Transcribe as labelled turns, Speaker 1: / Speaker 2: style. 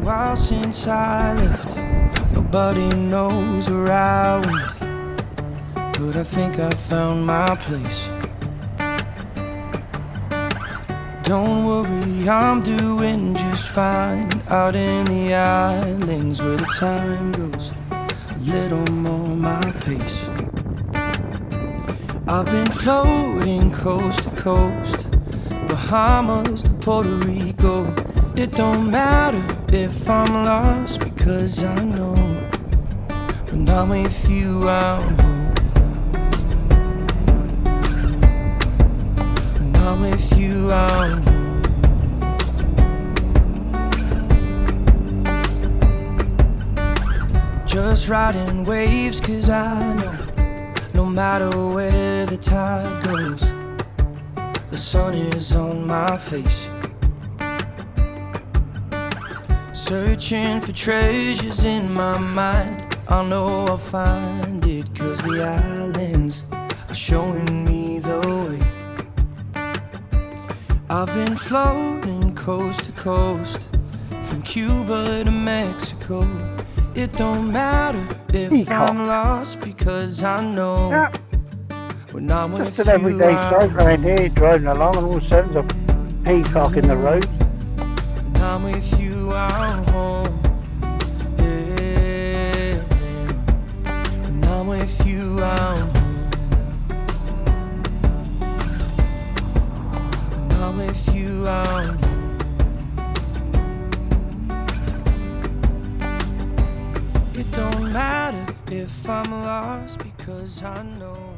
Speaker 1: while since I left. Nobody knows where I went, but I think I found my place. Don't worry, I'm doing just fine out in the islands where the time goes a little more my pace. I've been floating coast to coast, Bahamas to Puerto Rico. It don't matter if I'm lost, because I know when I'm with you I'm home. When I'm with you I'm home. Just riding waves, cause I know no matter where the tide goes, the sun is on my face. Searching for treasures in my mind. I know I'll find it, 'cause the islands are showing me the way. I've been floating coast to coast, from Cuba to Mexico. It don't matter if
Speaker 2: Peacock.
Speaker 1: I'm lost, because I know when I'm with
Speaker 2: Just an everyday sight around here, driving along, and all of a sudden there's a peacock in the road.
Speaker 1: When I'm with you, I'm home. Yeah. When I'm with you, I'm home. When I'm with you, I'm home. It don't matter if I'm lost, because I know